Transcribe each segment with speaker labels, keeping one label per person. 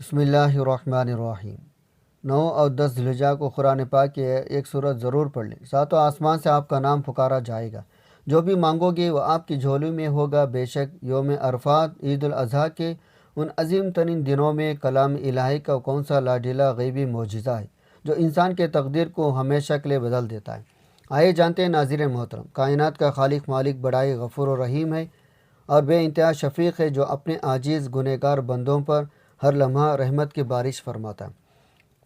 Speaker 1: بسم اللہ الرحمن الرحیم۔ 9 اور 10 ذوالحجہ کو قرآن پاک کی ایک سورت ضرور پڑھ لیں۔ ساتوں آسمان سے آپ کا نام پکارا جائے گا، جو بھی مانگو گے وہ آپ کی جھولی میں ہوگا۔ بے شک یوم عرفات عید الاضحیٰ کے ان عظیم ترین دنوں میں کلام الہی کا کون سا لاڈلا غیبی معجزہ ہے جو انسان کے تقدیر کو ہمیشہ کے لیے بدل دیتا ہے۔ آئے جانتے ہیں ناظرین محترم، کائنات کا خالق مالک بڑائی غفور و رحیم ہے اور بے انتہا شفیق ہے، جو اپنے عاجز گنہگار بندوں پر ہر لمحہ رحمت کی بارش فرماتا ہے۔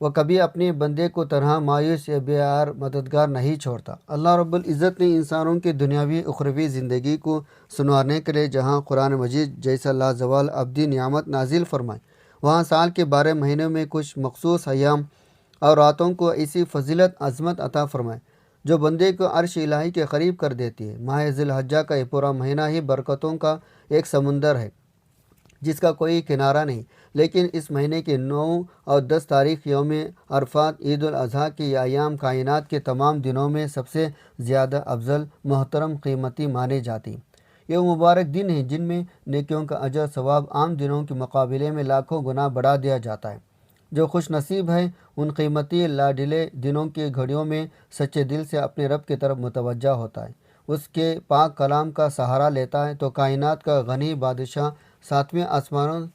Speaker 1: وہ کبھی اپنے بندے کو تنہا مایوس یا بے یار مددگار نہیں چھوڑتا۔ اللہ رب العزت نے انسانوں کی دنیاوی اخروی زندگی کو سنوارنے کے لیے جہاں قرآن مجید جیسا لازوال ابدی نعمت نازل فرمائے، وہاں سال کے 12 مہینوں میں کچھ مخصوص ایام اور راتوں کو ایسی فضیلت عظمت عطا فرمائے جو بندے کو عرش الہی کے قریب کر دیتی ہے۔ ماہ ذی الحجہ کا یہ پورا مہینہ ہی برکتوں کا ایک سمندر ہے جس کا کوئی کنارہ نہیں، لیکن اس مہینے کی 9 اور 10 تاریخ یوم عرفات عید الاضحیٰ کی یہ ایام کائنات کے تمام دنوں میں سب سے زیادہ افضل، محترم، قیمتی مانے جاتی۔ یہ مبارک دن ہیں جن میں نیکیوں کا اجر ثواب عام دنوں کے مقابلے میں لاکھوں گنا بڑھا دیا جاتا ہے۔ جو خوش نصیب ہے ان قیمتی لاڈلے دنوں کی گھڑیوں میں سچے دل سے اپنے رب کی طرف متوجہ ہوتا ہے، اس کے پاک کلام کا سہارا لیتا ہے، تو کائنات کا غنی بادشاہ ساتویں آسمانوں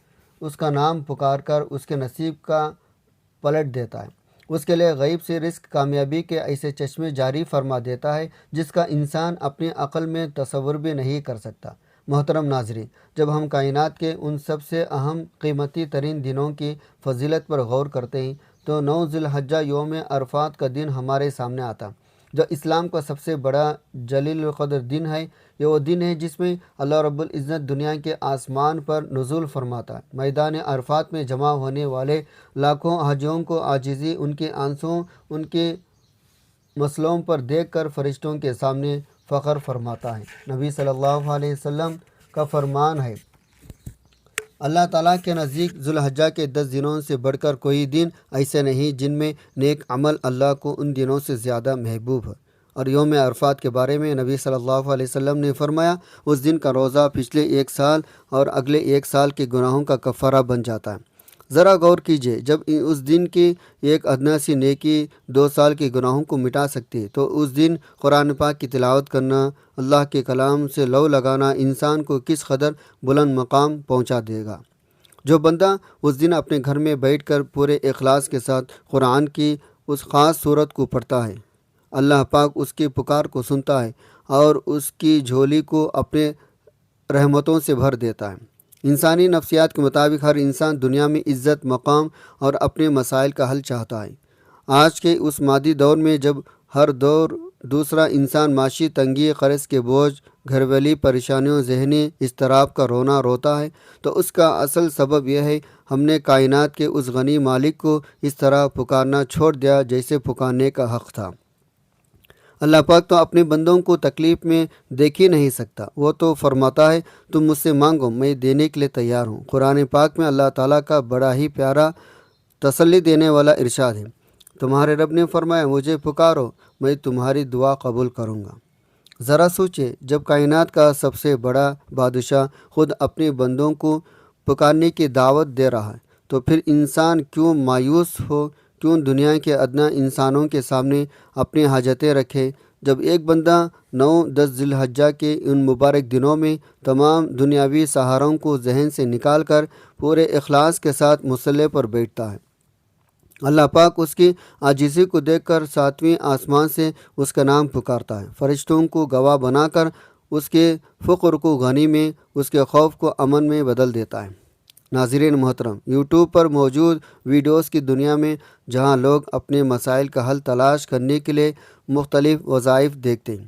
Speaker 1: اس کا نام پکار کر اس کے نصیب کا پلٹ دیتا ہے، اس کے لیے غیب سے رزق کامیابی کے ایسے چشمے جاری فرما دیتا ہے جس کا انسان اپنی عقل میں تصور بھی نہیں کر سکتا۔ محترم ناظرین، جب ہم کائنات کے ان سب سے اہم قیمتی ترین دنوں کی فضیلت پر غور کرتے ہیں تو 9 ذی الحجہ یوم عرفات کا دن ہمارے سامنے آتا، جو اسلام کا سب سے بڑا جلیل القدر دن ہے۔ یہ وہ دن ہے جس میں اللہ رب العزت دنیا کے آسمان پر نزول فرماتا ہے۔ میدان عرفات میں جمع ہونے والے لاکھوں حاجیوں کو عاجزی، ان کے آنسوں، ان کے مسلوں پر دیکھ کر فرشتوں کے سامنے فخر فرماتا ہے۔ نبی صلی اللہ علیہ وسلم کا فرمان ہے، اللہ تعالیٰ کے نزدیک ذو الحجہ کے 10 دنوں سے بڑھ کر کوئی دن ایسے نہیں جن میں نیک عمل اللہ کو ان دنوں سے زیادہ محبوب ہے۔ اور یوم عرفات کے بارے میں نبی صلی اللہ علیہ وسلم نے فرمایا، اس دن کا روزہ پچھلے 1 سال اور اگلے 1 سال کے گناہوں کا کفارہ بن جاتا ہے۔ ذرا غور کیجئے، جب اس دن کی ایک ادنیٰ سی نیکی 2 سال کے گناہوں کو مٹا سکتی ہے تو اس دن قرآن پاک کی تلاوت کرنا، اللہ کے کلام سے لو لگانا انسان کو کس قدر بلند مقام پہنچا دے گا۔ جو بندہ اس دن اپنے گھر میں بیٹھ کر پورے اخلاص کے ساتھ قرآن کی اس خاص صورت کو پڑھتا ہے، اللہ پاک اس کی پکار کو سنتا ہے اور اس کی جھولی کو اپنے رحمتوں سے بھر دیتا ہے۔ انسانی نفسیات کے مطابق ہر انسان دنیا میں عزت، مقام اور اپنے مسائل کا حل چاہتا ہے۔ آج کے اس مادی دور میں جب ہر دوسرا انسان معاشی تنگی، قرض کے بوجھ، گھر والی پریشانیوں، ذہنی اضطراب کا رونا روتا ہے، تو اس کا اصل سبب یہ ہے ہم نے کائنات کے اس غنی مالک کو اس طرح پکارنا چھوڑ دیا جیسے پکارنے کا حق تھا۔ اللہ پاک تو اپنے بندوں کو تکلیف میں دیکھ ہی نہیں سکتا، وہ تو فرماتا ہے تم مجھ سے مانگو، میں دینے کے لیے تیار ہوں۔ قرآن پاک میں اللہ تعالیٰ کا بڑا ہی پیارا تسلی دینے والا ارشاد ہے، تمہارے رب نے فرمایا مجھے پکارو، میں تمہاری دعا قبول کروں گا۔ ذرا سوچے، جب کائنات کا سب سے بڑا بادشاہ خود اپنے بندوں کو پکارنے کی دعوت دے رہا ہے تو پھر انسان کیوں مایوس ہو، کیوں دنیا کے ادنیٰ انسانوں کے سامنے اپنی حاجتیں رکھے، جب ایک بندہ 9-10 ذی الحجہ کے ان مبارک دنوں میں تمام دنیاوی سہاروں کو ذہن سے نکال کر پورے اخلاص کے ساتھ مصلی پر بیٹھتا ہے، اللہ پاک اس کی عاجزی کو دیکھ کر 7ویں آسمان سے اس کا نام پکارتا ہے، فرشتوں کو گواہ بنا کر اس کے فقر کو غنی میں، اس کے خوف کو امن میں بدل دیتا ہے۔ ناظرین محترم، یوٹیوب پر موجود ویڈیوز کی دنیا میں جہاں لوگ اپنے مسائل کا حل تلاش کرنے کے لیے مختلف وظائف دیکھتے ہیں،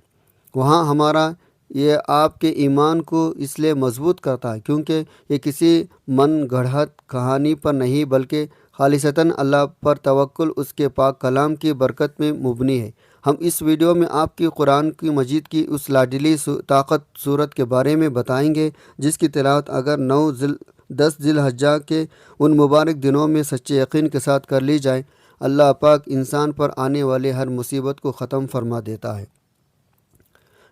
Speaker 1: وہاں ہمارا یہ آپ کے ایمان کو اس لیے مضبوط کرتا ہے کیونکہ یہ کسی من گھڑت کہانی پر نہیں بلکہ خالصتاً اللہ پر توکل، اس کے پاک کلام کی برکت میں مبنی ہے۔ ہم اس ویڈیو میں آپ کی قرآن کی مجید کی اس لاڈلی طاقت صورت کے بارے میں بتائیں گے جس کی تلاوت اگر 9-10 ذی الحجہ کے ان مبارک دنوں میں سچے یقین کے ساتھ کر لی جائے، اللہ پاک انسان پر آنے والے ہر مصیبت کو ختم فرما دیتا ہے۔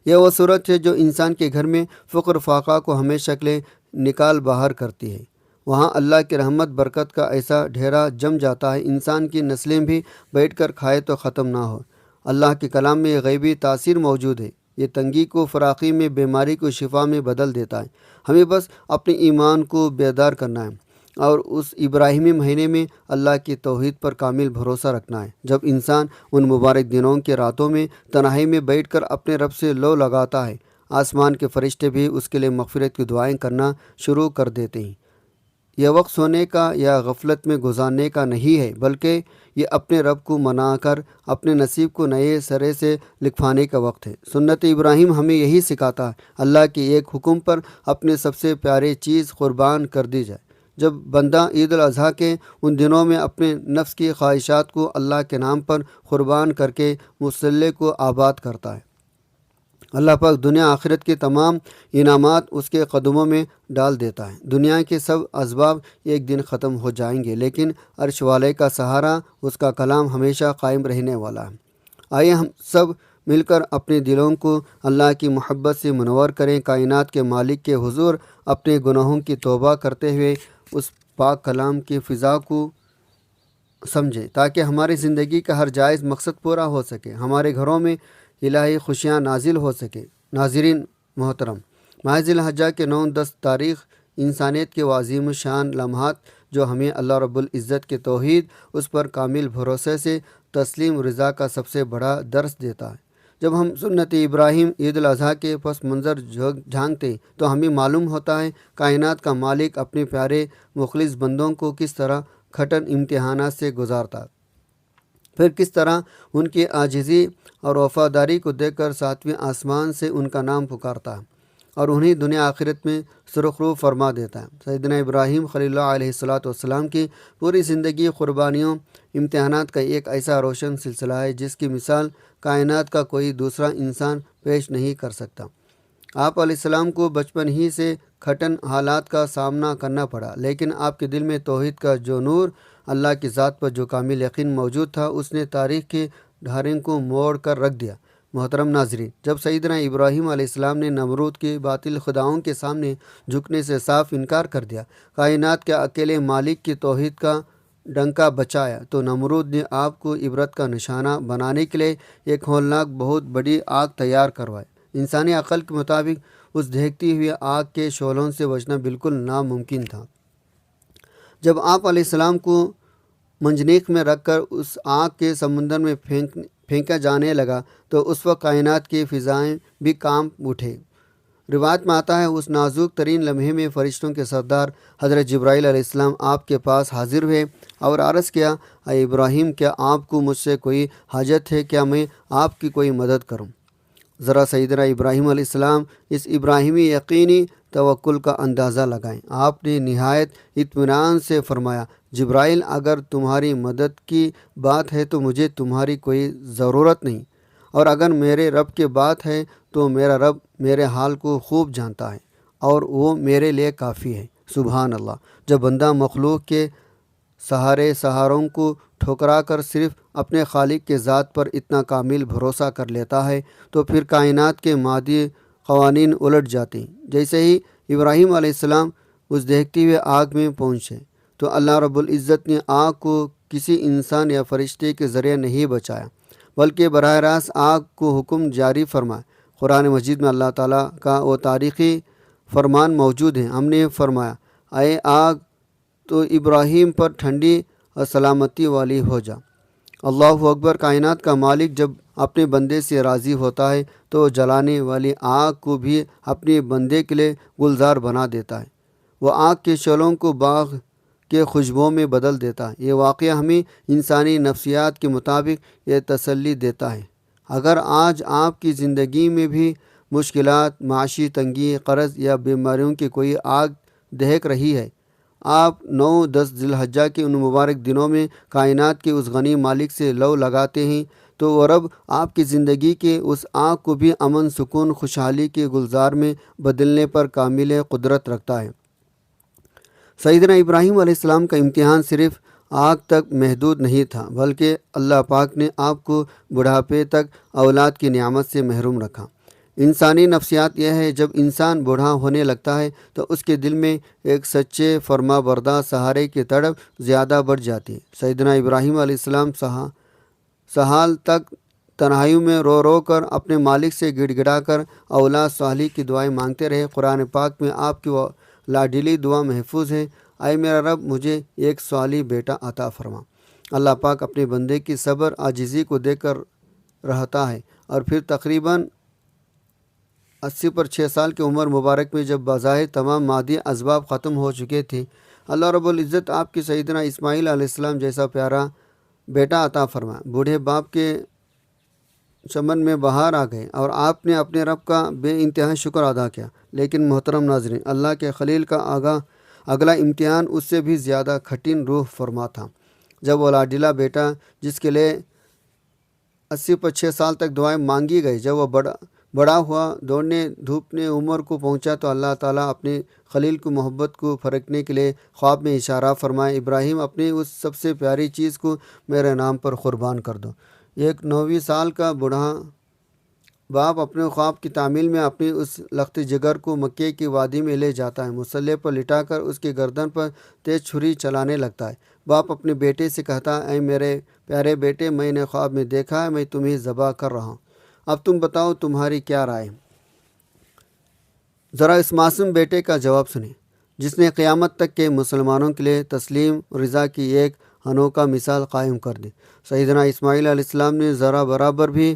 Speaker 1: یہ وہ صورت ہے جو انسان کے گھر میں فقر فاقہ کو ہمیشہ کے لیے نکال باہر کرتی ہے۔ وہاں اللہ کی رحمت برکت کا ایسا ڈھیرا جم جاتا ہے، انسان کی نسلیں بھی بیٹھ کر کھائے تو ختم نہ ہو۔ اللہ کے کلام میں یہ غیبی تاثیر موجود ہے، یہ تنگی کو فراخی میں، بیماری کو شفا میں بدل دیتا ہے۔ ہمیں بس اپنے ایمان کو بیدار کرنا ہے اور اس ابراہیمی مہینے میں اللہ کی توحید پر کامل بھروسہ رکھنا ہے۔ جب انسان ان مبارک دنوں کے راتوں میں تنہائی میں بیٹھ کر اپنے رب سے لو لگاتا ہے، آسمان کے فرشتے بھی اس کے لیے مغفرت کی دعائیں کرنا شروع کر دیتے ہیں۔ یہ وقت سونے کا یا غفلت میں گزارنے کا نہیں ہے، بلکہ یہ اپنے رب کو منا کر اپنے نصیب کو نئے سرے سے لکھوانے کا وقت ہے۔ سنت ابراہیم ہمیں یہی سکھاتا ہے، اللہ کے ایک حکم پر اپنے سب سے پیارے چیز قربان کر دی جائے۔ جب بندہ عید الاضحیٰ کے ان دنوں میں اپنے نفس کی خواہشات کو اللہ کے نام پر قربان کر کے مسلح کو آباد کرتا ہے، اللہ پاک دنیا آخرت کے تمام انعامات اس کے قدموں میں ڈال دیتا ہے۔ دنیا کے سب اسباب ایک دن ختم ہو جائیں گے، لیکن عرش والے کا سہارا، اس کا کلام ہمیشہ قائم رہنے والا ہے۔ آئیے ہم سب مل کر اپنے دلوں کو اللہ کی محبت سے منور کریں، کائنات کے مالک کے حضور اپنے گناہوں کی توبہ کرتے ہوئے اس پاک کلام کی فضا کو سمجھیں، تاکہ ہماری زندگی کا ہر جائز مقصد پورا ہو سکے، ہمارے گھروں میں الہی خوشیاں نازل ہو سکے۔ ناظرین محترم، ماہ ذی الحجہ کے 9-10 تاریخ انسانیت کے عظیم الشان لمحات جو ہمیں اللہ رب العزت کے توحید، اس پر کامل بھروسے سے تسلیم رضا کا سب سے بڑا درس دیتا ہے۔ جب ہم سنت ابراہیم عید الاضحیٰ کے پس منظر جھانکتے تو ہمیں معلوم ہوتا ہے کائنات کا مالک اپنے پیارے مخلص بندوں کو کس طرح کھٹن امتحانات سے گزارتا، پھر کس طرح ان کی عاجزی اور وفاداری کو دیکھ کر ساتویں آسمان سے ان کا نام پکارتا ہے اور انہیں دنیا آخرت میں سرخرو فرما دیتا ہے۔ سیدنا ابراہیم خلیل اللہ علیہ السلام کی پوری زندگی قربانیوں، امتحانات کا ایک ایسا روشن سلسلہ ہے جس کی مثال کائنات کا کوئی دوسرا انسان پیش نہیں کر سکتا۔ آپ علیہ السلام کو بچپن ہی سے کھٹن حالات کا سامنا کرنا پڑا، لیکن آپ کے دل میں توحید کا جو نور، اللہ کی ذات پر جو کامل یقین موجود تھا، اس نے تاریخ کی دھاریں کو موڑ کر رکھ دیا۔ محترم ناظرین، جب سیدنا ابراہیم علیہ السلام نے نمرود کی باطل خداؤں کے سامنے جھکنے سے صاف انکار کر دیا، کائنات کے اکیلے مالک کی توحید کا ڈنکا بچایا، تو نمرود نے آپ کو عبرت کا نشانہ بنانے کے لیے ایک ہولناک بہت بڑی آگ تیار کروائی۔ انسانی عقل کے مطابق اس دہکتی ہوئی آگ کے شعلوں سے بچنا بالکل ناممکن تھا۔ جب آپ علیہ السلام کو منجنیق میں رکھ کر اس آگ کے سمندر میں پھینکا جانے لگا تو اس وقت کائنات کی فضائیں بھی کانپ اٹھے۔ روایت میں آتا ہے اس نازک ترین لمحے میں فرشتوں کے سردار حضرت جبرائیل علیہ السلام آپ کے پاس حاضر ہوئے اور عرض کیا، اے ابراہیم، کیا آپ کو مجھ سے کوئی حاجت ہے؟ کیا میں آپ کی کوئی مدد کروں؟ ذرا سیدنا ابراہیم علیہ السلام اس ابراہیمی یقینی توکل کا اندازہ لگائیں۔ آپ نے نہایت اطمینان سے فرمایا، جبرائیل، اگر تمہاری مدد کی بات ہے تو مجھے تمہاری کوئی ضرورت نہیں، اور اگر میرے رب کی بات ہے تو میرا رب میرے حال کو خوب جانتا ہے اور وہ میرے لیے کافی ہے۔ سبحان اللہ! جب بندہ مخلوق کے سہاروں کو ٹھکرا کر صرف اپنے خالق کے ذات پر اتنا کامل بھروسہ کر لیتا ہے تو پھر کائنات کے مادی قوانین الٹ جاتے ہیں۔ جیسے ہی ابراہیم علیہ السلام اس دہکتی ہوئے آگ میں پہنچے تو اللہ رب العزت نے آگ کو کسی انسان یا فرشتے کے ذریعے نہیں بچایا، بلکہ براہ راست آگ کو حکم جاری فرمایا۔ قرآن مجید میں اللہ تعالیٰ کا وہ تاریخی فرمان موجود ہے۔ ہم نے فرمایا، اے آگ، تو ابراہیم پر ٹھنڈی اور سلامتی والی ہو جا۔ اللہ اکبر! کائنات کا مالک جب اپنے بندے سے راضی ہوتا ہے تو جلانے والی آگ کو بھی اپنے بندے کے لیے گلزار بنا دیتا ہے۔ وہ آگ کے شعلوں کو باغ کے خوشبوؤں میں بدل دیتا ہے۔ یہ واقعہ ہمیں انسانی نفسیات کے مطابق یہ تسلی دیتا ہے، اگر آج آپ کی زندگی میں بھی مشکلات، معاشی تنگی، قرض یا بیماریوں کی کوئی آگ دہک رہی ہے، آپ 9-10 ذی الحجہ کے ان مبارک دنوں میں کائنات کے اس غنی مالک سے لو لگاتے ہیں تو وہ رب آپ کی زندگی کے اس آگ کو بھی امن، سکون، خوشحالی کے گلزار میں بدلنے پر کامل قدرت رکھتا ہے۔ سیدنا ابراہیم علیہ السلام کا امتحان صرف آگ تک محدود نہیں تھا، بلکہ اللہ پاک نے آپ کو بڑھاپے تک اولاد کی نعمت سے محروم رکھا۔ انسانی نفسیات یہ ہے، جب انسان بوڑھا ہونے لگتا ہے تو اس کے دل میں ایک سچے فرما بردار سہارے کی تڑپ زیادہ بڑھ جاتی ہے۔ سیدنا ابراہیم علیہ السلام سحال تک تنہائیوں میں رو رو کر اپنے مالک سے گڑ گڑا کر اولاد صالح کی دعائیں مانگتے رہے۔ قرآن پاک میں آپ کی وہ لاڈلی دعا محفوظ ہے، اے میرا رب مجھے ایک صالح بیٹا عطا فرما۔ اللہ پاک اپنے بندے کی صبر عاجزی کو دیکھ کر رہتا ہے، اور پھر تقریباً 80 پر 6 سال کی عمر مبارک میں جب بظاہر تمام مادی اسباب ختم ہو چکے تھے، اللہ رب العزت آپ کی سیدنا اسماعیل علیہ السلام جیسا پیارا بیٹا عطا فرمایا۔ بوڑھے باپ کے چمن میں بہار آ گئے اور آپ نے اپنے رب کا بے انتہا شکر ادا کیا۔ لیکن محترم ناظرین، اللہ کے خلیل کا اگلا امتحان اس سے بھی زیادہ کٹھن روح فرما تھا۔ جب وہ لاڈلا بیٹا جس کے لیے 80 پر 6 سال تک دعائیں مانگی گئی، جب وہ بڑا ہوا، دوڑنے دھوپنے عمر کو پہنچا، تو اللہ تعالیٰ اپنے خلیل کو محبت کو پرکھنے کے لیے خواب میں اشارہ فرمائے، ابراہیم اپنی اس سب سے پیاری چیز کو میرے نام پر قربان کر دو۔ ایک 90 سال کا بوڑھا باپ اپنے خواب کی تعمیل میں اپنی اس لخت جگر کو مکے کی وادی میں لے جاتا ہے، مصلے پر لٹا کر اس کی گردن پر تیز چھری چلانے لگتا ہے۔ باپ اپنے بیٹے سے کہتا ہے، اے میرے پیارے بیٹے، میں نے خواب میں دیکھا ہے، میں تمہیں ذبح کر رہا ہوں، اب تم بتاؤ تمہاری کیا رائے؟ ذرا اس معصوم بیٹے کا جواب سنیں، جس نے قیامت تک کے مسلمانوں کے لیے تسلیم رضا کی ایک انوکھا مثال قائم کر دی۔ سیدنا اسماعیل علیہ السلام نے ذرا برابر بھی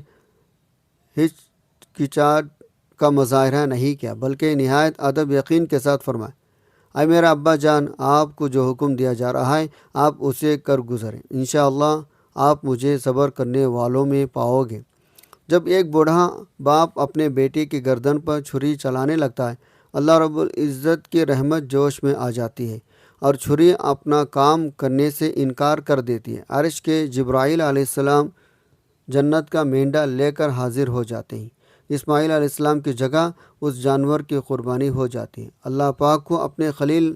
Speaker 1: ہچکچاہٹ کا مظاہرہ نہیں کیا، بلکہ نہایت ادب یقین کے ساتھ فرمایا، اے میرا ابا جان، آپ کو جو حکم دیا جا رہا ہے آپ اسے کر گزریں، انشاءاللہ آپ مجھے صبر کرنے والوں میں پاؤ گے۔ جب ایک بوڑھا باپ اپنے بیٹے کی گردن پر چھری چلانے لگتا ہے، اللہ رب العزت کی رحمت جوش میں آ جاتی ہے اور چھری اپنا کام کرنے سے انکار کر دیتی ہے۔ عرش کے جبرائیل علیہ السلام جنت کا مینڈا لے کر حاضر ہو جاتے ہیں۔ اسماعیل علیہ السلام کی جگہ اس جانور کی قربانی ہو جاتی ہے۔ اللہ پاک کو اپنے خلیل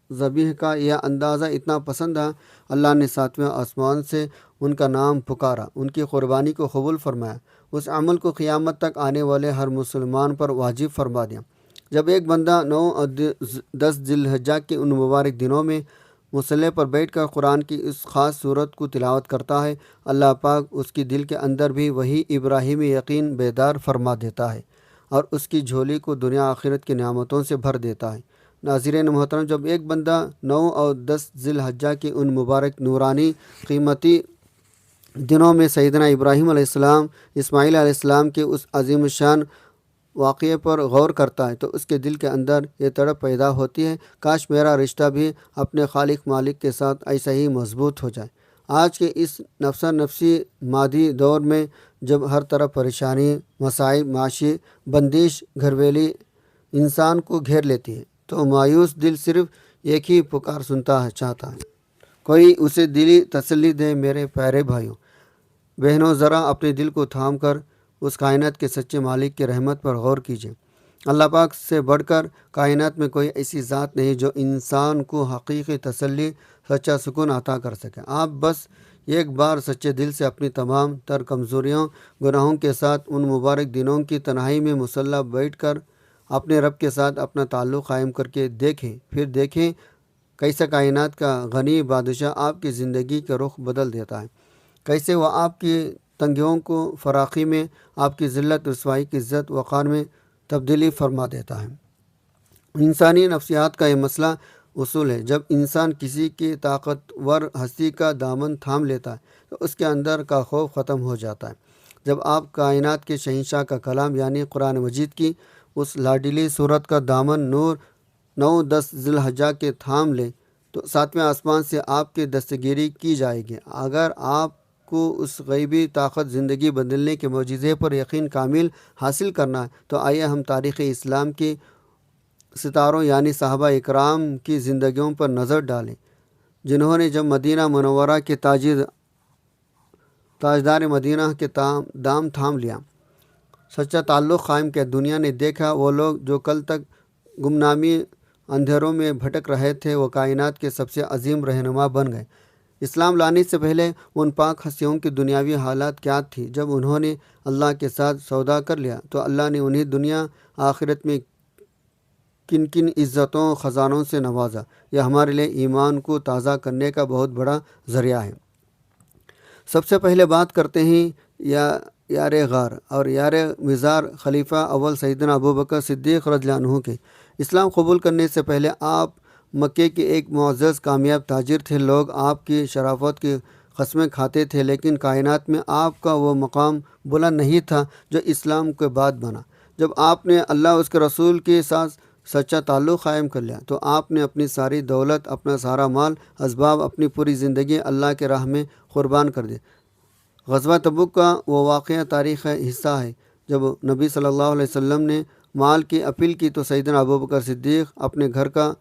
Speaker 1: ذبیح کا یہ اندازہ اتنا پسند ہے، اللہ نے 7ویں آسمان سے ان کا نام پکارا، ان کی قربانی کو قبول فرمایا، اس عمل کو قیامت تک آنے والے ہر مسلمان پر واجب فرما دیا۔ جب ایک بندہ 9 اور 10 ذی الحجہ کے ان مبارک دنوں میں مصلی پر بیٹھ کر قرآن کی اس خاص صورت کو تلاوت کرتا ہے، اللہ پاک اس کی دل کے اندر بھی وہی ابراہیمی یقین بیدار فرما دیتا ہے اور اس کی جھولی کو دنیا آخرت کی نعمتوں سے بھر دیتا ہے۔ ناظرین محترم، جب ایک بندہ 9 اور 10 ذی الحجہ کے ان مبارک نورانی قیمتی دنوں میں سیدنا ابراہیم علیہ السلام، اسماعیل علیہ السلام کے اس عظیم الشان واقعے پر غور کرتا ہے تو اس کے دل کے اندر یہ تڑپ پیدا ہوتی ہے، کاش میرا رشتہ بھی اپنے خالق مالک کے ساتھ ایسا ہی مضبوط ہو جائے۔ آج کے اس نفسا نفسی مادی دور میں جب ہر طرف پریشانی، مصائب، معاشی بندش، گھرویلی انسان کو گھیر لیتی ہے، تو مایوس دل صرف ایک ہی پکار چاہتا ہے، کوئی اسے دلی تسلی دے۔ میرے پیارے بھائیوں بہنوں، ذرا اپنے دل کو تھام کر اس کائنات کے سچے مالک کی رحمت پر غور کیجیے۔ اللہ پاک سے بڑھ کر کائنات میں کوئی ایسی ذات نہیں جو انسان کو حقیقی تسلی، سچا سکون عطا کر سکے۔ آپ بس ایک بار سچے دل سے اپنی تمام تر کمزوریوں، گناہوں کے ساتھ ان مبارک دنوں کی تنہائی میں مصلی بیٹھ کر اپنے رب کے ساتھ اپنا تعلق قائم کر کے دیکھیں، پھر دیکھیں کیسا کائنات کا غنی بادشاہ آپ کی زندگی کا رخ بدل دیتا ہے، کیسے وہ آپ کی تنگیوں کو فراخی میں، آپ کی ذلت رسوائی کی عزت وقار میں تبدیلی فرما دیتا ہے۔ انسانی نفسیات کا یہ مسئلہ اصول ہے، جب انسان کسی کی طاقتور ہستی کا دامن تھام لیتا ہے تو اس کے اندر کا خوف ختم ہو جاتا ہے۔ جب آپ کائنات کے شہنشاہ کا کلام یعنی قرآن مجید کی اس لاڈلی صورت کا دامن 9-10 ذی الحجہ کے تھام لیں تو 7ویں آسمان سے آپ کی دستگیری کی جائے گی۔ اگر آپ کو اس غیبی طاقت زندگی بدلنے کے معجزے پر یقین کامل حاصل کرنا ہے تو آئیے ہم تاریخ اسلام کی ستاروں یعنی صحابہ اکرام کی زندگیوں پر نظر ڈالیں، جنہوں نے جب مدینہ منورہ کے تاجدار مدینہ کے دام تھام لیا، سچا تعلق قائم کیا، دنیا نے دیکھا وہ لوگ جو کل تک گمنامی اندھیروں میں بھٹک رہے تھے وہ کائنات کے سب سے عظیم رہنما بن گئے۔ اسلام لانے سے پہلے ان پاک ہستیوں کی دنیاوی حالات کیا تھی؟ جب انہوں نے اللہ کے ساتھ سودا کر لیا تو اللہ نے انہیں دنیا آخرت میں کن کن عزتوں خزانوں سے نوازا؟ یہ ہمارے لیے ایمان کو تازہ کرنے کا بہت بڑا ذریعہ ہے۔ سب سے پہلے بات کرتے ہیں یار غار اور یار مزار خلیفہ اول سیدنا ابو بکر صدیق رضی اللہ عنہ کے۔ اسلام قبول کرنے سے پہلے آپ مکے کے ایک معزز کامیاب تاجر تھے۔ لوگ آپ کی شرافت کی قسمیں کھاتے تھے، لیکن کائنات میں آپ کا وہ مقام بلند نہیں تھا جو اسلام کے بعد بنا۔ جب آپ نے اللہ اس کے رسول کے ساتھ سچا تعلق قائم کر لیا تو آپ نے اپنی ساری دولت، اپنا سارا مال، اسباب، اپنی پوری زندگی اللہ کے راہ میں قربان کر دی۔ غزوہ تبوک کا وہ واقعہ تاریخ کا حصہ ہے جب نبی صلی اللہ علیہ وسلم نے مال کی اپیل کی تو سیدنا ابو بکر صدیق اپنے گھر کا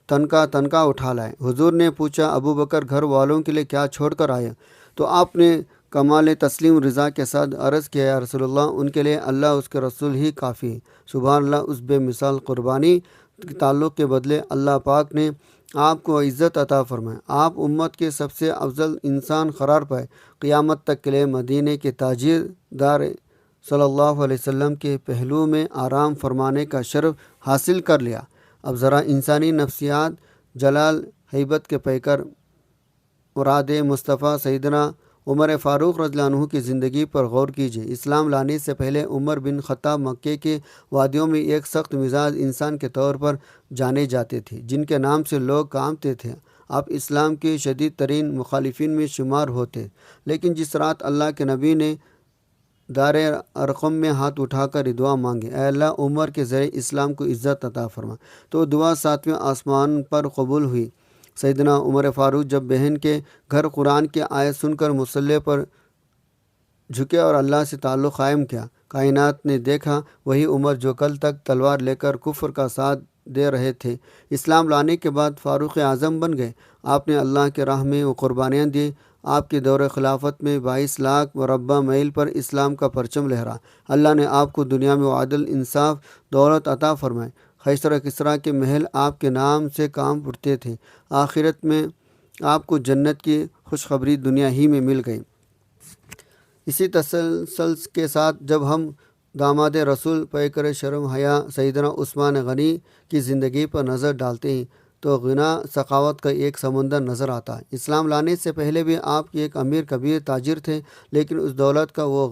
Speaker 1: تنکا اٹھا لائے۔ حضور نے پوچھا، ابو بکر گھر والوں کے لیے کیا چھوڑ کر آئے؟ تو آپ نے کمال تسلیم رضا کے ساتھ عرض کیا، یا رسول اللہ، ان کے لیے اللہ اس کے رسول ہی کافی ہے۔ سبحان اللہ، اس بے مثال قربانی کے تعلق کے بدلے اللہ پاک نے آپ کو عزت عطا فرمائے۔ آپ امت کے سب سے افضل انسان قرار پائے۔ قیامت تک کے لیے مدینے کے تاجر دار صلی اللہ علیہ وسلم کے پہلو میں آرام فرمانے کا شرف حاصل کر لیا۔ اب ذرا انسانی نفسیات، جلال ہیبت کے پیکر مراد مصطفیٰ سیدنا عمر فاروق رضی اللہ عنہ کی زندگی پر غور کیجیے۔ اسلام لانے سے پہلے عمر بن خطاب مکے کے وادیوں میں ایک سخت مزاج انسان کے طور پر جانے جاتے تھے، جن کے نام سے لوگ کانپتے تھے۔ آپ اسلام کے شدید ترین مخالفین میں شمار ہوتے، لیکن جس رات اللہ کے نبی نے دار ارقم میں ہاتھ اٹھا کر دعا مانگی، اے اللہ، عمر کے ذریعے اسلام کو عزت عطا فرما، تو دعا ساتویں آسمان پر قبول ہوئی۔ سیدنا عمر فاروق جب بہن کے گھر قرآن کی آیت سن کر مصلی پر جھکے اور اللہ سے تعلق قائم کیا، کائنات نے دیکھا وہی عمر جو کل تک تلوار لے کر کفر کا ساتھ دے رہے تھے، اسلام لانے کے بعد فاروق اعظم بن گئے۔ آپ نے اللہ کے راہ میں وہ قربانیاں دی۔ آپ کے دور خلافت میں 22 لاکھ مربع میل پر اسلام کا پرچم لہرا۔ اللہ نے آپ کو دنیا میں عدل، انصاف، دولت عطا فرمائے۔ قیصر کسریٰ کے محل آپ کے نام سے کام اٹھتے تھے۔ آخرت میں آپ کو جنت کی خوشخبری دنیا ہی میں مل گئی۔ اسی تسلسل کے ساتھ جب ہم داماد رسول پیکر شرم حیا سیدنا عثمان غنی کی زندگی پر نظر ڈالتے ہیں تو غنا ثقافت کا ایک سمندر نظر آتا ہے۔ اسلام لانے سے پہلے بھی آپ ایک امیر کبیر تاجر تھے، لیکن اس دولت کا وہ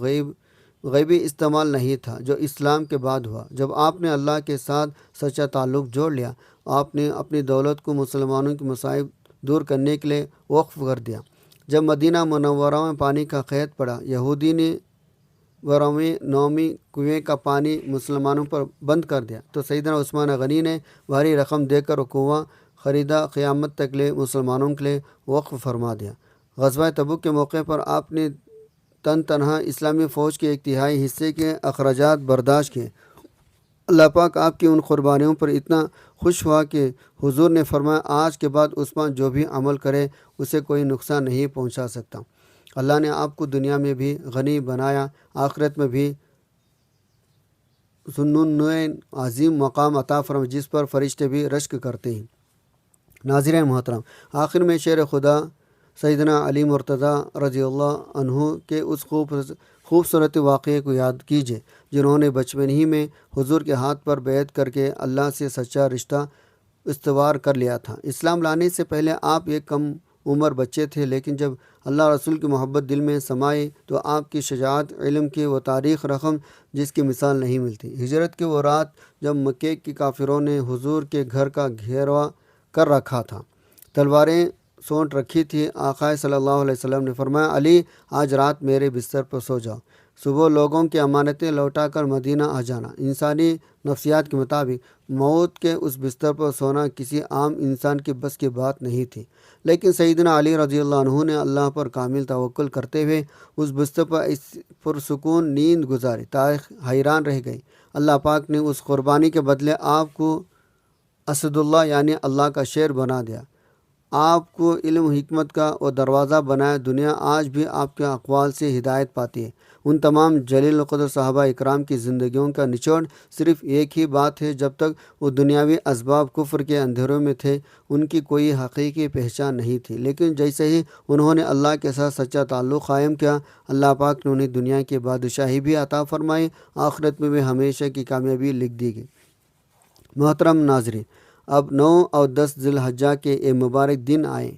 Speaker 1: غیبی استعمال نہیں تھا جو اسلام کے بعد ہوا۔ جب آپ نے اللہ کے ساتھ سچا تعلق جوڑ لیا، آپ نے اپنی دولت کو مسلمانوں کے مصائب دور کرنے کے لیے وقف کر دیا۔ جب مدینہ منورہ میں پانی کا قحط پڑا، یہودی نے 9ویں کنویں کا پانی مسلمانوں پر بند کر دیا تو سیدنا عثمان غنی نے بھاری رقم دے کر کنواں خریدا، قیامت تک لے مسلمانوں کے لیے وقف فرما دیا۔ غزوہ تبوک کے موقع پر آپ نے تنہا اسلامی فوج کے 1/3 حصے کے اخراجات برداشت کیے۔ اللہ پاک آپ کی ان قربانیوں پر اتنا خوش ہوا کہ حضور نے فرمایا، آج کے بعد عثمان جو بھی عمل کرے اسے کوئی نقصان نہیں پہنچا سکتا۔ اللہ نے آپ کو دنیا میں بھی غنی بنایا، آخرت میں بھی ذوالنورین عظیم مقام عطا فرمایا جس پر فرشتے بھی رشک کرتے ہیں۔ ناظرین محترم، آخر میں شیر خدا سیدنا علی مرتضیٰ رضی اللہ عنہ کے اس خوبصورت واقعے کو یاد کیجیے جنہوں نے بچپن ہی میں حضور کے ہاتھ پر بیعت کر کے اللہ سے سچا رشتہ استوار کر لیا تھا۔ اسلام لانے سے پہلے آپ ایک کم عمر بچے تھے، لیکن جب اللہ رسول کی محبت دل میں سمائی تو آپ کی شجاعت، علم کی وہ تاریخ رقم جس کی مثال نہیں ملتی۔ ہجرت کی وہ رات جب مکے کے کافروں نے حضور کے گھر کا گھیروا کر رکھا تھا، تلواریں سونٹ رکھی تھی، آقا صلی اللہ علیہ وسلم نے فرمایا، علی، آج رات میرے بستر پر سو جاؤ، صبح لوگوں کی امانتیں لوٹا کر مدینہ آ جانا۔ انسانی نفسیات کے مطابق موت کے اس بستر پر سونا کسی عام انسان کی بس کی بات نہیں تھی، لیکن سیدنا علی رضی اللہ عنہ نے اللہ پر کامل توکل کرتے ہوئے اس بستر پر اس پرسکون نیند گزاری، تاریخ حیران رہ گئی۔ اللہ پاک نے اس قربانی کے بدلے آپ کو اسد اللہ یعنی اللہ کا شیر بنا دیا۔ آپ کو علم و حکمت کا وہ دروازہ بنایا۔ دنیا آج بھی آپ کے اقوال سے ہدایت پاتی ہے۔ ان تمام جلیل القدر صحابہ اکرام کی زندگیوں کا نچوڑ صرف ایک ہی بات ہے، جب تک وہ دنیاوی اسباب کفر کے اندھیروں میں تھے ان کی کوئی حقیقی پہچان نہیں تھی، لیکن جیسے ہی انہوں نے اللہ کے ساتھ سچا تعلق قائم کیا، اللہ پاک نے انہیں دنیا کی بادشاہی بھی عطا فرمائی، آخرت میں بھی ہمیشہ کی کامیابی لکھ دی گئی۔ محترم ناظرین، اب 9 اور 10 ذی الحجہ کے یہ مبارک دن آئے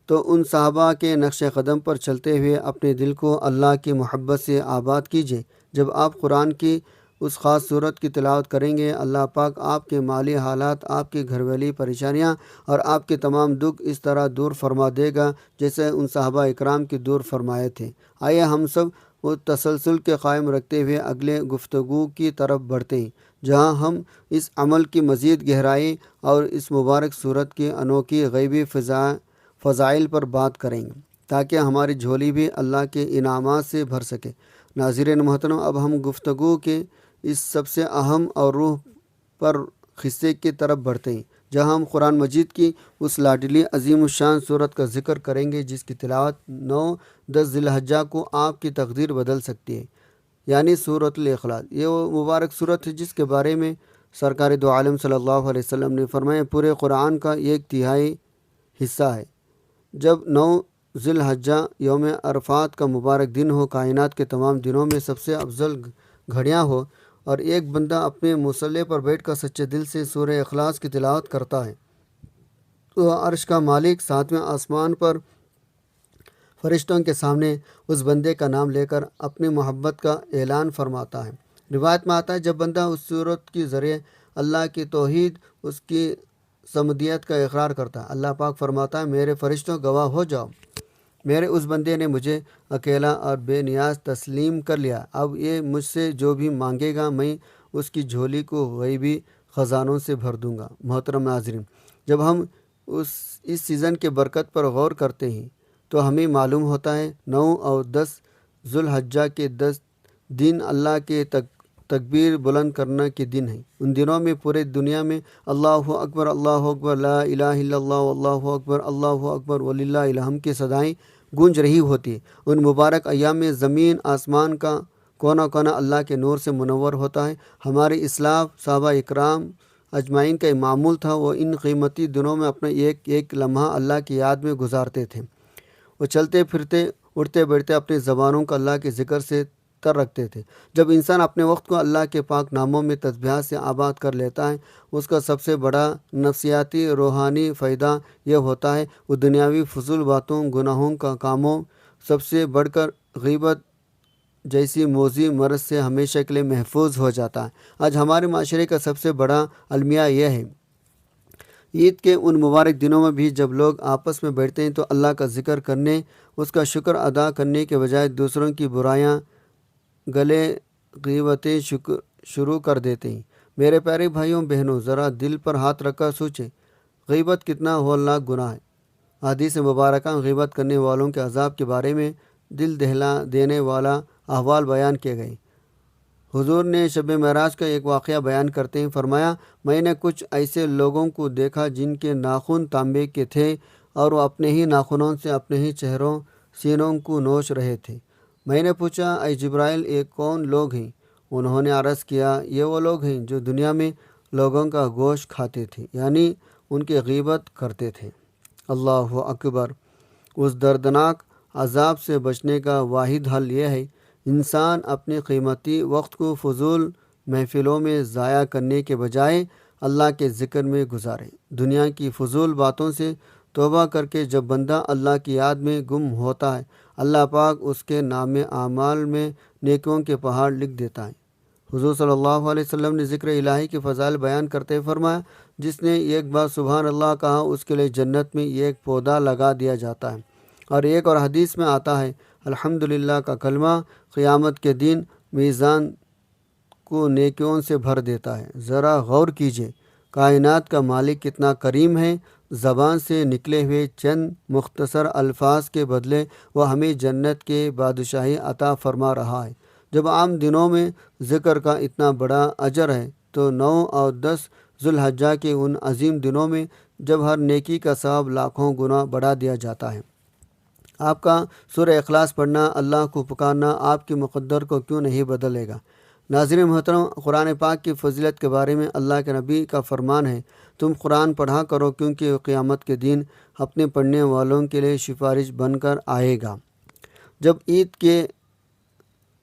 Speaker 1: تو ان صحابہ کے نقش قدم پر چلتے ہوئے اپنے دل کو اللہ کی محبت سے آباد کیجیے۔ جب آپ قرآن کی اس خاص صورت کی تلاوت کریں گے، اللہ پاک آپ کے مالی حالات، آپ کی گھر والی پریشانیاں اور آپ کے تمام دکھ اس طرح دور فرما دے گا جیسے ان صحابہ اکرام کی دور فرمائے تھے۔ آئیے ہم سب وہ تسلسل کے قائم رکھتے ہوئے اگلے گفتگو کی طرف بڑھتے ہیں، جہاں ہم اس عمل کی مزید گہرائی اور اس مبارک صورت کی انوکھی غیبی فضائل پر بات کریں گے، تاکہ ہماری جھولی بھی اللہ کے انعامات سے بھر سکے۔ ناظرین محترم، اب ہم گفتگو کے اس سب سے اہم اور روح پر حصے کی طرف بڑھتے ہیں، جہاں ہم قرآن مجید کی اس لاڈلی عظیم الشان صورت کا ذکر کریں گے جس کی تلاوت 9-10 ذی الحجہ کو آپ کی تقدیر بدل سکتی ہے، یعنی سورۃ الاخلاص۔ یہ وہ مبارک صورت ہے جس کے بارے میں سرکار دو عالم صلی اللہ علیہ وسلم نے فرمایا پورے قرآن کا 1/3 حصہ ہے۔ جب 9 ذی الحجہ یوم عرفات کا مبارک دن ہو، کائنات کے تمام دنوں میں سب سے افضل گھڑیاں ہو، اور ایک بندہ اپنے مصلی پر بیٹھ کر سچے دل سے سورہ اخلاص کی تلاوت کرتا ہے، تو عرش کا مالک 7ویں آسمان پر فرشتوں کے سامنے اس بندے کا نام لے کر اپنی محبت کا اعلان فرماتا ہے۔ روایت میں آتا ہے جب بندہ اس صورت کے ذریعے اللہ کی توحید، اس کی صمدیت کا اقرار کرتا ہے، اللہ پاک فرماتا ہے میرے فرشتوں گواہ ہو جاؤ، میرے اس بندے نے مجھے اکیلا اور بے نیاز تسلیم کر لیا، اب یہ مجھ سے جو بھی مانگے گا میں اس کی جھولی کو غیبی خزانوں سے بھر دوں گا۔ محترم ناظرین، جب ہم اس سیزن کے برکت پر غور کرتے ہیں تو ہمیں معلوم ہوتا ہے 9 اور 10 ذی الحجہ کے 10 دن اللہ کے تکبیر بلند کرنے کے دن ہیں۔ ان دنوں میں پورے دنیا میں اللہ اکبر لا الہ الا اللہ واللہ اکبر وللہ الحمد کی صدائیں گونج رہی ہوتی ہیں۔ ان مبارک ایام میں زمین آسمان کا کونا کونا اللہ کے نور سے منور ہوتا ہے۔ ہمارے اسلاف صحابہ اکرام اجمعین کا معمول تھا، وہ ان قیمتی دنوں میں اپنا ایک ایک لمحہ اللہ کی یاد میں گزارتے تھے۔ وہ چلتے پھرتے، اٹھتے بیٹھتے اپنی زبانوں کو اللہ کے ذکر سے تر رکھتے تھے۔ جب انسان اپنے وقت کو اللہ کے پاک ناموں میں تسبیحات سے آباد کر لیتا ہے، اس کا سب سے بڑا نفسیاتی روحانی فائدہ یہ ہوتا ہے وہ دنیاوی فضول باتوں، گناہوں کا کاموں، سب سے بڑھ کر غیبت جیسی موذی مرض سے ہمیشہ کے لیے محفوظ ہو جاتا ہے۔ آج ہمارے معاشرے کا سب سے بڑا المیہ یہ ہے، عید کے ان مبارک دنوں میں بھی جب لوگ آپس میں بیٹھتے ہیں تو اللہ کا ذکر کرنے، اس کا شکر ادا کرنے کے بجائے دوسروں کی برائیاں، گلے غیبتیں شروع کر دیتے ہیں۔ میرے پیارے بھائیوں بہنوں، ذرا دل پر ہاتھ رکھ کر سوچیں، غیبت کتنا ہولناک گناہ ہے۔ حدیث مبارکہ غیبت کرنے والوں کے عذاب کے بارے میں دل دہلا دینے والا احوال بیان کیے گئے۔ حضور نے شب معراج کا ایک واقعہ بیان کرتے ہیں فرمایا میں نے کچھ ایسے لوگوں کو دیکھا جن کے ناخن تانبے کے تھے اور وہ اپنے ہی ناخنوں سے اپنے ہی چہروں سینوں کو نوچ رہے تھے۔ میں نے پوچھا اے جبرائیل یہ کون لوگ ہیں؟ انہوں نے عرض کیا یہ وہ لوگ ہیں جو دنیا میں لوگوں کا گوشت کھاتے تھے، یعنی ان کی غیبت کرتے تھے۔ اللہ اکبر! اس دردناک عذاب سے بچنے کا واحد حل یہ ہے انسان اپنے قیمتی وقت کو فضول محفلوں میں ضائع کرنے کے بجائے اللہ کے ذکر میں گزارے۔ دنیا کی فضول باتوں سے توبہ کر کے جب بندہ اللہ کی یاد میں گم ہوتا ہے، اللہ پاک اس کے نام اعمال میں نیکیوں کے پہاڑ لکھ دیتا ہے۔ حضور صلی اللہ علیہ وسلم نے ذکر الہی کے فضائل بیان کرتے فرمایا جس نے ایک بار سبحان اللہ کہا اس کے لیے جنت میں ایک پودا لگا دیا جاتا ہے، اور ایک اور حدیث میں آتا ہے الحمدللہ کا کلمہ قیامت کے دن میزان کو نیکیوں سے بھر دیتا ہے۔ ذرا غور کیجئے کائنات کا مالک کتنا کریم ہے، زبان سے نکلے ہوئے چند مختصر الفاظ کے بدلے وہ ہمیں جنت کے بادشاہی عطا فرما رہا ہے۔ جب عام دنوں میں ذکر کا اتنا بڑا اجر ہے تو 9 اور 10 ذوالحجہ کے ان عظیم دنوں میں جب ہر نیکی کا ثواب لاکھوں گنا بڑھا دیا جاتا ہے۔ آپ کا سورہ اخلاص پڑھنا، اللہ کو پکارنا آپ کے مقدر کو کیوں نہیں بدلے گا؟ ناظرین محترم، قرآن پاک کی فضیلت کے بارے میں اللہ کے نبی کا فرمان ہے، تم قرآن پڑھا کرو کیونکہ قیامت کے دن اپنے پڑھنے والوں کے لیے سفارش بن کر آئے گا۔ جب عید کے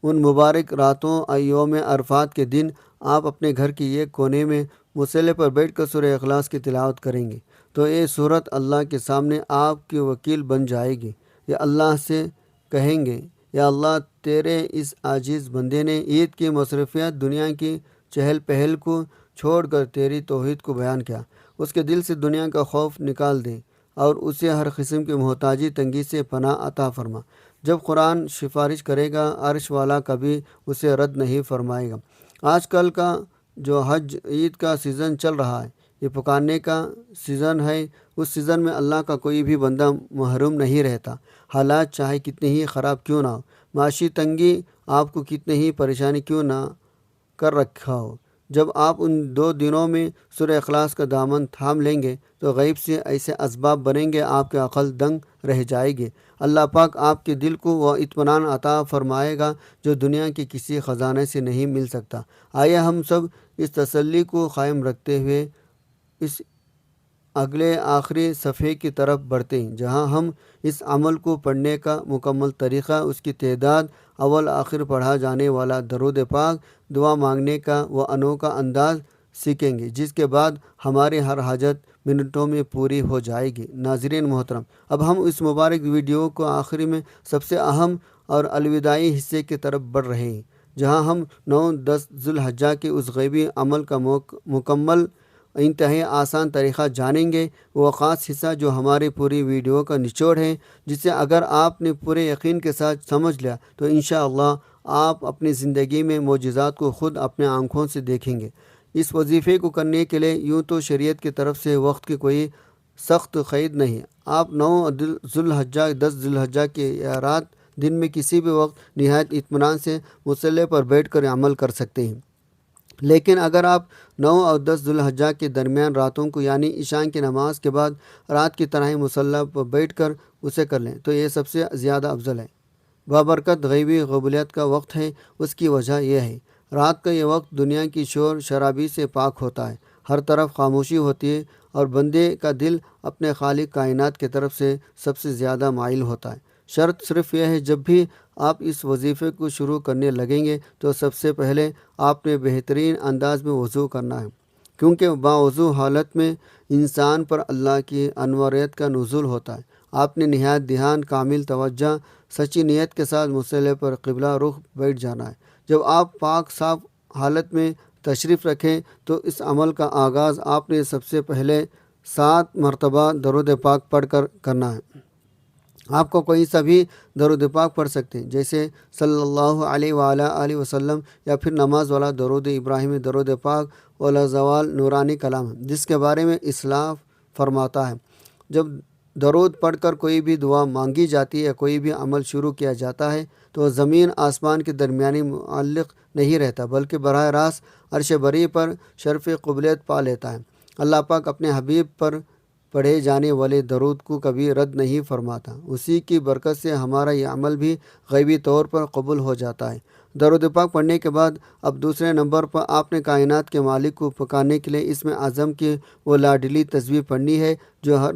Speaker 1: ان مبارک راتوں یوم عرفات کے دن آپ اپنے گھر کی ایک کونے میں مصلی پر بیٹھ کر سورہ اخلاص کی تلاوت کریں گے تو یہ صورت اللہ کے سامنے آپ کی وکیل بن جائے گی۔ یا اللہ سے کہیں گے، یا اللہ، تیرے اس عاجز بندے نے عید کی مصروفیات، دنیا کی چہل پہل کو چھوڑ کر تیری توحید کو بیان کیا۔ اس کے دل سے دنیا کا خوف نکال دے اور اسے ہر قسم کی محتاجی تنگی سے پناہ عطا فرما۔ جب قرآن سفارش کرے گا، عرش والا کبھی اسے رد نہیں فرمائے گا۔ آج کل کا جو حج عید کا سیزن چل رہا ہے، یہ پکارنے کا سیزن ہے۔ اس سیزن میں اللہ کا کوئی بھی بندہ محروم نہیں رہتا، حالات چاہے کتنے ہی خراب کیوں نہ ہو، معاشی تنگی آپ کو کتنے ہی پریشانی کیوں نہ کر رکھا ہو۔ جب آپ ان 2 دنوں میں سورہ اخلاص کا دامن تھام لیں گے تو غیب سے ایسے اسباب بنیں گے، آپ کے عقل دنگ رہ جائے گی۔ اللہ پاک آپ کے دل کو وہ اطمینان عطا فرمائے گا جو دنیا کے کسی خزانے سے نہیں مل سکتا۔ آئیے ہم سب اس تسلی کو قائم رکھتے ہوئے اس اگلے آخری صفحے کی طرف بڑھتے ہیں، جہاں ہم اس عمل کو پڑھنے کا مکمل طریقہ، اس کی تعداد، اول آخر پڑھا جانے والا درود پاک، دعا مانگنے کا وہ انوکھا انداز سیکھیں گے، جس کے بعد ہماری ہر حاجت منٹوں میں پوری ہو جائے گی۔ ناظرین محترم، اب ہم اس مبارک ویڈیو کو آخری میں سب سے اہم اور الوداعی حصے کی طرف بڑھ رہے ہیں، جہاں ہم 9-10 ذوالحجہ کے اس غیبی عمل کا مکمل انتہائی آسان طریقہ جانیں گے، وہ خاص حصہ جو ہماری پوری ویڈیو کا نچوڑ ہے، جسے اگر آپ نے پورے یقین کے ساتھ سمجھ لیا تو انشاءاللہ آپ اپنی زندگی میں معجزات کو خود اپنے آنکھوں سے دیکھیں گے۔ اس وظیفے کو کرنے کے لیے یوں تو شریعت کی طرف سے وقت کی کوئی سخت قید نہیں۔ آپ 9 ذوالحجہ 10 ذوالحجہ کے رات دن میں کسی بھی وقت نہایت اطمینان سے مصلی پر بیٹھ کر عمل کر سکتے ہیں، لیکن اگر آپ 9 اور 10 ذوالحجہ کے درمیان راتوں کو یعنی عشاء کی نماز کے بعد رات کی طرح مصلی پر بیٹھ کر اسے کر لیں تو یہ سب سے زیادہ افضل ہے، بابرکت غیبی قبولیت کا وقت ہے۔ اس کی وجہ یہ ہے، رات کا یہ وقت دنیا کی شور شرابی سے پاک ہوتا ہے، ہر طرف خاموشی ہوتی ہے اور بندے کا دل اپنے خالق کائنات کی طرف سے سب سے زیادہ مائل ہوتا ہے۔ شرط صرف یہ ہے، جب بھی آپ اس وظیفے کو شروع کرنے لگیں گے تو سب سے پہلے آپ نے بہترین انداز میں وضو کرنا ہے، کیونکہ باوضو حالت میں انسان پر اللہ کی انوریت کا نزول ہوتا ہے۔ آپ نے نہایت دھیان، کامل توجہ، سچی نیت کے ساتھ مصلی پر قبلہ رخ بیٹھ جانا ہے۔ جب آپ پاک صاف حالت میں تشریف رکھیں تو اس عمل کا آغاز آپ نے سب سے پہلے 7 مرتبہ درود پاک پڑھ کر کرنا ہے۔ آپ کو کوئی سا بھی درود پاک پڑھ سکتے ہیں، جیسے صلی اللہ علیہ وآلہ وسلم، یا پھر نماز والا درود ابراہیمی درود پاک ولا زوال نورانی کلام، جس کے بارے میں اسلاف فرماتا ہے، جب درود پڑھ کر کوئی بھی دعا مانگی جاتی ہے یا کوئی بھی عمل شروع کیا جاتا ہے تو زمین آسمان کے درمیانی معلق نہیں رہتا، بلکہ براہ راست عرش بری پر شرف قبولیت پا لیتا ہے۔ اللہ پاک اپنے حبیب پر پڑھے جانے والے درود کو کبھی رد نہیں فرماتا، اسی کی برکت سے ہمارا یہ عمل بھی غیبی طور پر قبول ہو جاتا ہے۔ درود پاک پڑھنے کے بعد اب دوسرے نمبر پر آپ نے کائنات کے مالک کو پکارنے کے لیے اسم اعظم کی وہ لاڈلی تسبیح پڑھنی ہے جو ہر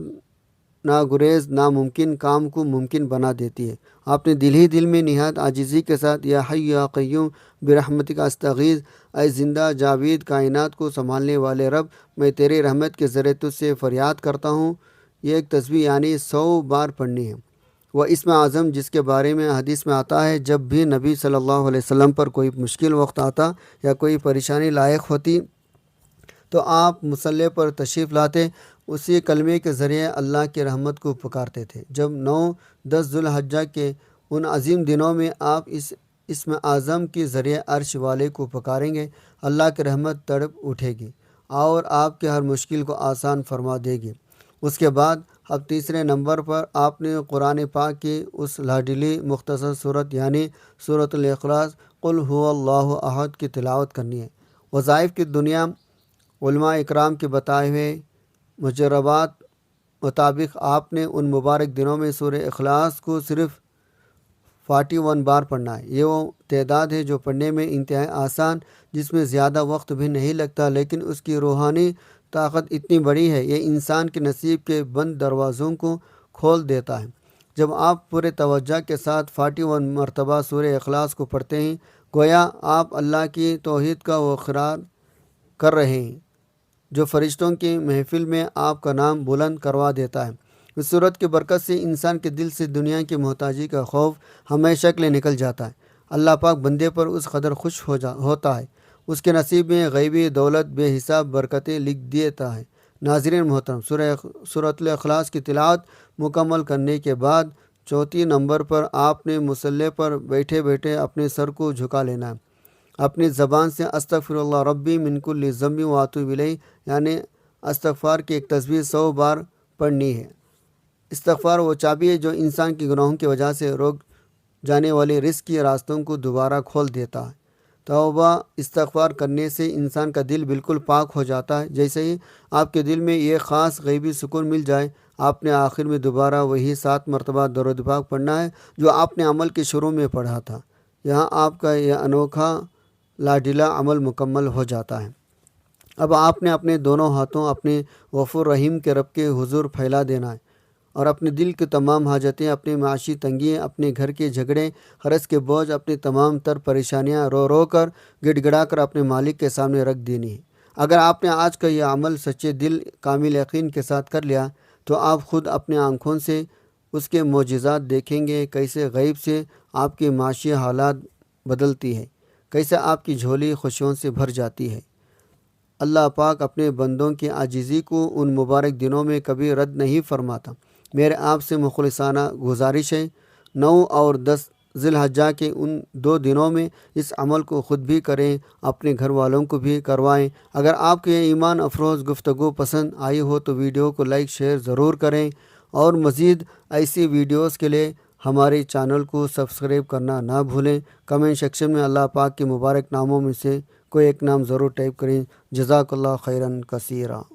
Speaker 1: ناگریز ناممکن کام کو ممکن بنا دیتی ہے۔ آپ نے دل ہی دل میں نہایت عاجزی کے ساتھ یا حی یا قیوم برحمتک استغیث، اے زندہ جاوید کائنات کو سنبھالنے والے رب، میں تیری رحمت کے ذریعے تجھ سے فریاد کرتا ہوں، یہ ایک تسبیح یعنی 100 بار پڑھنی ہے۔ وہ اسم اعظم جس کے بارے میں حدیث میں آتا ہے، جب بھی نبی صلی اللہ علیہ وسلم پر کوئی مشکل وقت آتا یا کوئی پریشانی لاحق ہوتی تو آپ مصلی پر تشریف لاتے، اسی کلمے کے ذریعے اللہ کی رحمت کو پکارتے تھے۔ جب 9-10 ذوالحجہ کے ان عظیم دنوں میں آپ اس اسم اعظم کے ذریعے عرش والے کو پکاریں گے، اللہ کی رحمت تڑپ اٹھے گی اور آپ کے ہر مشکل کو آسان فرما دے گی۔ اس کے بعد اب تیسرے نمبر پر آپ نے قرآن پاک کی اس لاڈلی مختصر صورت یعنی سورۃ الاخلاص قل هو اللہ احد کی تلاوت کرنی ہے۔ وظائف کی دنیا علماء اکرام کے بتائے ہوئے مجربات مطابق آپ نے ان مبارک دنوں میں سورہ اخلاص کو صرف 41 بار پڑھنا ہے۔ یہ وہ تعداد ہے جو پڑھنے میں انتہائی آسان، جس میں زیادہ وقت بھی نہیں لگتا، لیکن اس کی روحانی طاقت اتنی بڑی ہے یہ انسان کے نصیب کے بند دروازوں کو کھول دیتا ہے۔ جب آپ پورے توجہ کے ساتھ 41 مرتبہ سورہ اخلاص کو پڑھتے ہیں، گویا آپ اللہ کی توحید کا وہ اقرار کر رہے ہیں جو فرشتوں کی محفل میں آپ کا نام بلند کروا دیتا ہے۔ اس صورت کی برکت سے انسان کے دل سے دنیا کی محتاجی کا خوف ہمیشہ کے لیے نکل جاتا ہے۔ اللہ پاک بندے پر اس قدر خوش ہوتا ہے، اس کے نصیب میں غیبی دولت بے حساب برکتیں لکھ دیتا ہے۔ ناظرین محترم، سورۃ الاخلاص کی تلاوت مکمل کرنے کے بعد 34 نمبر پر آپ نے مصلی پر بیٹھے بیٹھے اپنے سر کو جھکا لینا ہے۔ اپنی زبان سے استغفر اللہ ربی من کل ذنب واتوب الیہ یعنی استغفار کی ایک تسبیح 100 بار پڑھنی ہے۔ استغفار وہ چابی ہے جو انسان کی گناہوں کی وجہ سے روک جانے والے رزق کے راستوں کو دوبارہ کھول دیتا ہے۔ توبہ استغفار کرنے سے انسان کا دل بالکل پاک ہو جاتا ہے۔ جیسے ہی آپ کے دل میں یہ خاص غیبی سکون مل جائے، آپ نے آخر میں دوبارہ وہی 7 مرتبہ درود پاک پڑھنا ہے جو آپ نے عمل کے شروع میں پڑھا تھا۔ یہاں آپ کا یہ انوکھا لاڈلا عمل مکمل ہو جاتا ہے۔ اب آپ نے اپنے دونوں ہاتھوں اپنے غفور رحیم کے رب کے حضور پھیلا دینا ہے اور اپنے دل کی تمام حاجتیں، اپنی معاشی تنگیاں، اپنے گھر کے جھگڑے، قرض کے بوجھ، اپنی تمام تر پریشانیاں رو رو کر گڑ گڑا کر اپنے مالک کے سامنے رکھ دینی ہے۔ اگر آپ نے آج کا یہ عمل سچے دل کامل یقین کے ساتھ کر لیا تو آپ خود اپنے آنکھوں سے اس کے معجزات دیکھیں گے، کیسے غیب سے آپ کی معاشی حالات بدلتی ہے، کیسے آپ کی جھولی خوشیوں سے بھر جاتی ہے۔ اللہ پاک اپنے بندوں کی عاجزی کو ان مبارک دنوں میں کبھی رد نہیں فرماتا۔ میرے آپ سے مخلصانہ گزارش ہے 9 اور 10 ذی الحجہ کے ان 2 دنوں میں اس عمل کو خود بھی کریں، اپنے گھر والوں کو بھی کروائیں۔ اگر آپ کو یہ ایمان افروز گفتگو پسند آئی ہو تو ویڈیو کو لائک شیئر ضرور کریں اور مزید ایسی ویڈیوز کے لیے ہمارے چینل کو سبسکرائب کرنا نہ بھولیں۔ کمنٹ سیکشن میں اللہ پاک کے مبارک ناموں میں سے کوئی ایک نام ضرور ٹائپ کریں۔ جزاک اللہ خیراً کثیرا۔